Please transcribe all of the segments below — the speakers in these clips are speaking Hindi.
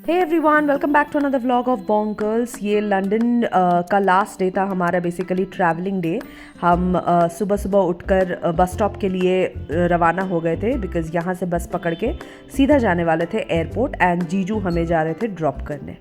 Hey everyone, welcome back to another vlog of Bong Girls. ये लंदन का लास्ट डे था हमारा, बेसिकली ट्रैवलिंग डे। हम सुबह सुबह उठकर बस स्टॉप के लिए रवाना हो गए थे बिकॉज़ यहाँ से बस पकड़ के सीधा जाने वाले थे एयरपोर्ट एंड जीजू हमें जा रहे थे ड्रॉप करने।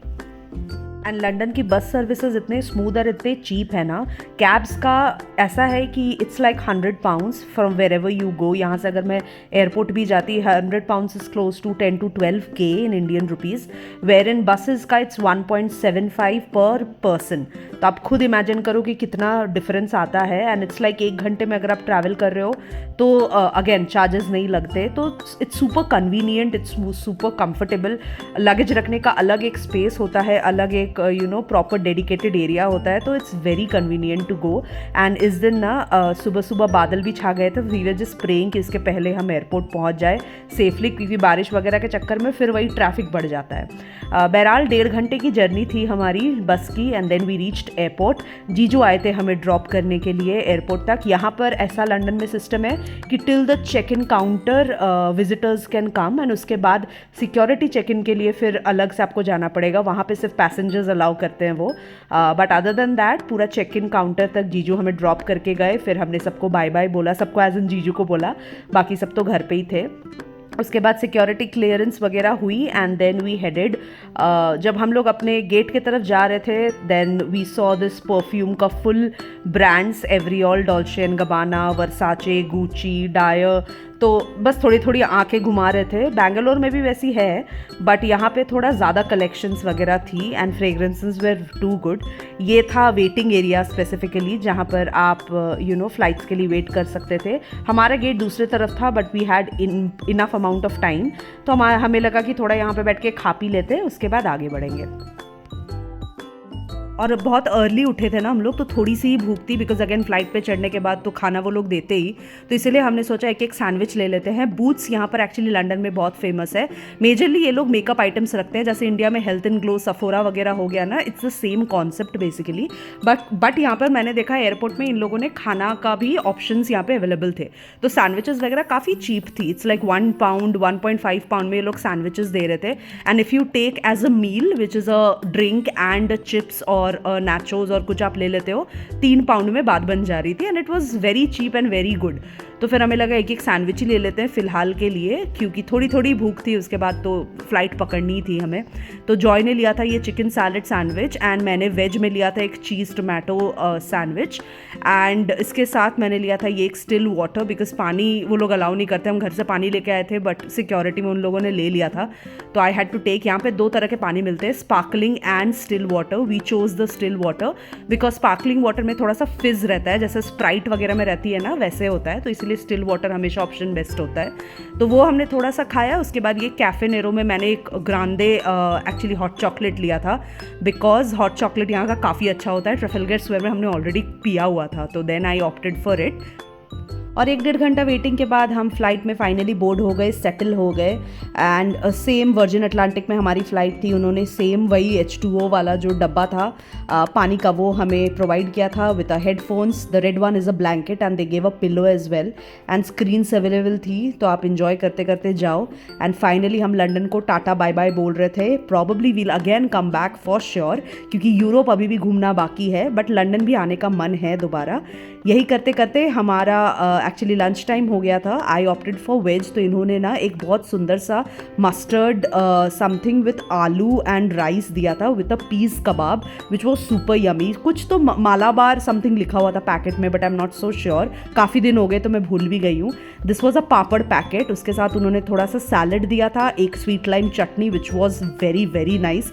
एंड लंदन की बस सर्विसेज इतने स्मूथ और इतने चीप है ना। कैब्स का ऐसा है कि it's like 100 pounds from wherever you go. यहाँ से अगर मैं एयरपोर्ट भी जाती, 100 pounds is close to 10 to 12K in Indian rupees, where in buses का इट्स 1.75 पर पर्सन। तो आप खुद इमेजिन करो कि कितना डिफरेंस आता है। एंड इट्स लाइक 1 घंटे में अगर आप ट्रैवल कर रहे हो तो अगेन चार्जेस नहीं लगते। तो it's super convenient, it's super comfortable. Luggage रखने का अलग एक स्पेस होता है, अलग एक प्रॉपर डेडिकेटेड एरिया होता है। तो it's very convenient to go. And इस दिन ना सुबह सुबह बादल भी छा गए थे। वी वर जस्ट प्रेइंग कि इसके पहले हम एयरपोर्ट पहुंच जाए सेफली, क्योंकि बारिश वगैरह के चक्कर में फिर वही ट्रैफिक बढ़ जाता है। बहरहाल 1.5 घंटे की जर्नी थी हमारी बस की and then we reached airport. जीजू आए थे हमें ड्रॉप करने के लिए एयरपोर्ट तक। यहाँ पर ऐसा लंदन में सिस्टम है कि till the check in counter visitors can come, and उसके बाद सिक्योरिटी चेक इन के लिए फिर अलग से आपको जाना पड़ेगा। वहाँ पे सिर्फ पैसेंजर्स अलाउ करते हैं वो, बट अदर देन दैट पूरा चेक इन काउंटर तक जीजू हमें ड्रॉप करके गए। फिर हमने सबको बाय बाय बोला, सबको एज इन जीजू को बोला, बाकी सब तो घर पे ही थे। उसके बाद सिक्योरिटी क्लियरेंस वगैरह हुई एंड देन वी हेडेड। जब हम लोग अपने गेट की तरफ जा रहे थे then we saw this perfume का फुल ब्रांड्स, एवरीऑल, Dolce and Gabbana, Versace, Gucci, Dior. तो बस थोड़ी थोड़ी आंखें घुमा रहे थे। बैंगलोर में भी वैसी है बट यहाँ पे थोड़ा ज़्यादा कलेक्शंस वगैरह थी and fragrances were too good. ये था वेटिंग एरिया स्पेसिफिकली, जहाँ पर आप फ्लाइट्स के लिए वेट कर सकते थे। हमारा गेट दूसरे तरफ था but we had enough amount of time, तो हमें लगा कि थोड़ा यहाँ पे बैठ के खा पी लेते हैं, उसके बाद आगे बढ़ेंगे। और बहुत अर्ली उठे थे ना हम लोग, तो थोड़ी सी ही भूख थी बिकॉज अगेन फ्लाइट पे चढ़ने के बाद तो खाना वो लोग देते ही, तो इसलिए हमने सोचा एक सैंडविच ले लेते हैं। बूट्स यहाँ पर एक्चुअली लंदन में बहुत फेमस है। मेजरली ये लोग मेकअप आइटम्स रखते हैं, जैसे इंडिया में हेल्थ एंड ग्लो, सफोरा वगैरह हो गया ना, it's the same concept basically. But यहाँ पर मैंने देखा एयरपोर्ट में इन लोगों ने खाना का भी ऑप्शन यहाँ पे अवेलेबल थे, तो सैंडविचेस वगैरह काफ़ी चीप थी। इट्स लाइक 1 पाउंड 1.5 पाउंड में ये लोग सैंडविचेस दे रहे थे। And if you take as a meal which is a drink and chips और नाचोज और कुछ आप ले लेते हो, 3 पाउंड में बात बन जा रही थी। And it was very cheap and very good. तो फिर हमें लगा एक सैंडविच ही ले लेते हैं फ़िलहाल के लिए, क्योंकि थोड़ी थोड़ी भूख थी, उसके बाद तो फ्लाइट पकड़नी थी हमें। तो जॉय ने लिया था ये चिकन सैलड सैंडविच एंड मैंने वेज में लिया था एक चीज़ टोमेटो सैंडविच। एंड इसके साथ मैंने लिया था ये एक स्टिल वाटर, बिकॉज पानी वो लोग अलाउ नहीं करते। हम घर से पानी लेके आए थे बट सिक्योरिटी में उन लोगों ने ले लिया था, तो आई हैड टू टेक। यहाँ पे 2 तरह के पानी मिलते हैं, sparkling and still water. We chose the still water because sparkling water में थोड़ा सा फिज रहता है, जैसे स्प्राइट वगैरह में रहती है ना, वैसे होता है, तो इसलिए स्टिल वाटर हमेशा ऑप्शन बेस्ट होता है। तो वो हमने थोड़ा सा खाया। उसके बाद ये कैफे नेरो में मैंने एक ग्रांडे एक्चुअली हॉट चॉकलेट लिया था, बिकॉज हॉट चॉकलेट यहाँ का काफ़ी अच्छा होता है। ट्रफलगर स्क्वायर में हमने ऑलरेडी पिया हुआ था, तो then I opted for it. और 1-1.5 घंटा वेटिंग के बाद हम फ्लाइट में फाइनली बोर्ड हो गए, सेटल हो गए। एंड सेम वर्जिन अटलांटिक में हमारी फ़्लाइट थी, उन्होंने सेम वही H2O वाला जो डब्बा था पानी का, वो हमें प्रोवाइड किया था with a headphones. The red one is a blanket and they gave a pillow as well, and screens available थी, तो आप इंजॉय करते करते जाओ। एंड फाइनली हम लंदन को टाटा बाय बाय बोल रहे थे। Probably we'll again come back for sure, क्योंकि यूरोप अभी भी घूमना बाकी है, बट लंदन भी आने का मन है दोबारा। यही करते करते हमारा एक्चुअली लंच टाइम हो गया था। आई ऑप्टेड फॉर वेज, तो इन्होंने ना एक बहुत सुंदर सा mustard something with aloo and rice दिया था with a piece kebab which was super yummy. कुछ तो मालाबार समथिंग लिखा हुआ था पैकेट में, but I am not so sure, काफ़ी दिन हो गए तो मैं भूल भी गई हूँ। This was a papad packet. उसके साथ उन्होंने थोड़ा सा सैलड दिया था, एक sweet lime chutney which was very very nice,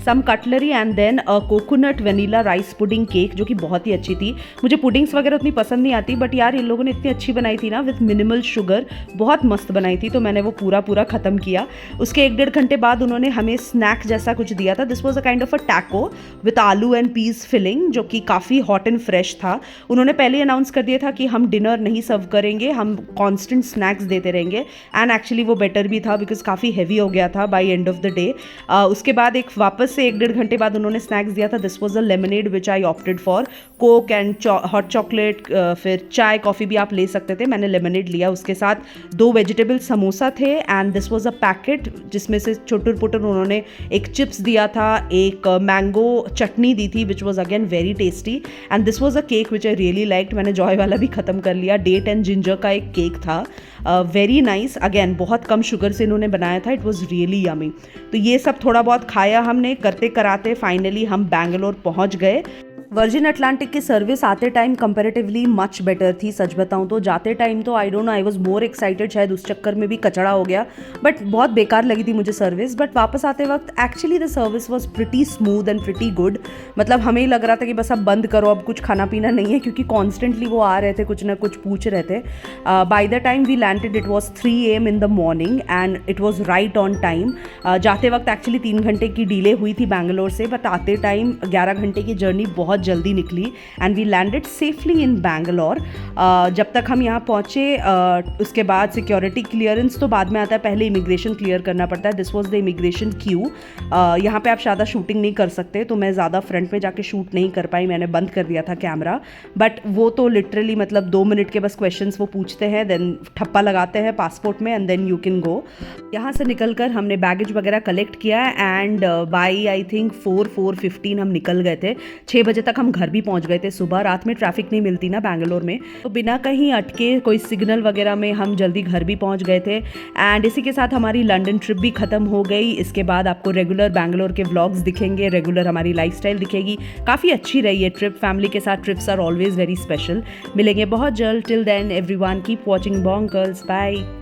some cutlery and then coconut vanilla rice pudding cake, जो कि बहुत ही अच्छी थी। मुझे पुडिंग्स वगैरह उतनी पसंद नहीं आती, बट यार इन लोगों ने इतनी अच्छी बनाई थी ना विथ मिनिमल शुगर, बहुत मस्त बनाई थी, तो मैंने वो पूरा ख़त्म किया। उसके 1-1.5 घंटे बाद उन्होंने हमें स्नैक जैसा कुछ दिया था। This was a kind of a taco with aloo and piece filling, जो कि काफ़ी हॉट एंड फ्रेश था। उन्होंने पहले अनाउंस कर दिया था कि हम डिनर नहीं सर्व करेंगे, हम कॉन्स्टेंट स्नैक्स देते रहेंगे, एंड एक्चुअली वो बेटर भी था बिकॉज काफ़ी हैवी हो गया था by end of the day. उसके बाद एक वापस से 1-1.5 घंटे बाद उन्होंने स्नैक्स दिया था. This was a lemonade which I opted for. Coke and hot chocolate, फिर चाय कॉफ़ी भी आप ले सकते थे. मैंने लेमनेड लिया. उसके साथ 2 वेजिटेबल समोसा थे and this was a packet जिसमें से छोटुर पुटुर उन्होंने एक चिप्स दिया था, एक मैंगो चटनी दी थी which was again very tasty. And this was a cake which I really liked. मैंने जॉय वाला भी ख़त्म कर लिया. डेट एंड जिंजर का एक केक था, वेरी नाइस. अगेन बहुत कम शुगर से इन्होंने बनाया था. It was really yummy. तो ये सब थोड़ा बहुत खाया हमने. करते कराते फाइनली हम बैंगलोर पहुंच गए. वर्जिन अटलांटिक की सर्विस आते टाइम कंपैरेटिवली मच बेटर थी. सच बताऊं तो जाते टाइम तो I don't know, I was more excited. शायद उस चक्कर में भी कचड़ा हो गया, बट बहुत बेकार लगी थी मुझे सर्विस. बट वापस आते वक्त actually the service was pretty smooth and pretty good. मतलब हमें ही लग रहा था कि बस अब बंद करो, अब कुछ खाना पीना नहीं है, क्योंकि कॉन्स्टेंटली वो आ रहे थे, कुछ ना कुछ पूछ रहे थे. By the time we landed it was 3 AM in the morning and it was right on time. जाते वक्त एक्चुअली 3 घंटे की डिले हुई थी बैंगलोर से, बट आते टाइम 11 घंटे की जर्नी बहुत जल्दी निकली एंड वी लैंडेड सेफली इन बैंगलोर. जब तक हम यहाँ पहुँचे उसके बाद सिक्योरिटी क्लियरेंस तो बाद में आता है, पहले इमिग्रेशन क्लियर करना पड़ता है. This was the immigration Q. यहाँ पे आप ज़्यादा शूटिंग नहीं कर सकते, तो मैं ज़्यादा फ्रंट में जाके शूट नहीं कर पाई. मैंने बंद कर दिया था कैमरा. बट वो तो लिटरली मतलब 2 मिनट के बस क्वेश्चंस वो पूछते हैं, देन ठप्पा लगाते हैं पासपोर्ट में and then you can go. यहाँ से निकलकर हमने बैगेज वगैरह कलेक्ट किया एंड बाई आई थिंक 4-4:15 हम निकल गए थे. 6 बजे तक हम घर भी पहुंच गए थे. सुबह रात में ट्रैफिक नहीं मिलती ना बैंगलोर में, तो बिना कहीं अटके कोई सिग्नल वगैरह में हम जल्दी घर भी पहुंच गए थे. एंड इसी के साथ हमारी लंदन ट्रिप भी ख़त्म हो गई. इसके बाद आपको रेगुलर बैंगलोर के व्लॉग्स दिखेंगे, रेगुलर हमारी लाइफस्टाइल दिखेगी. काफ़ी अच्छी रही है ट्रिप. फैमिली के साथ trips are always very special. मिलेंगे बहुत जल्द. Till then everyone keep watching bonkers. Bye.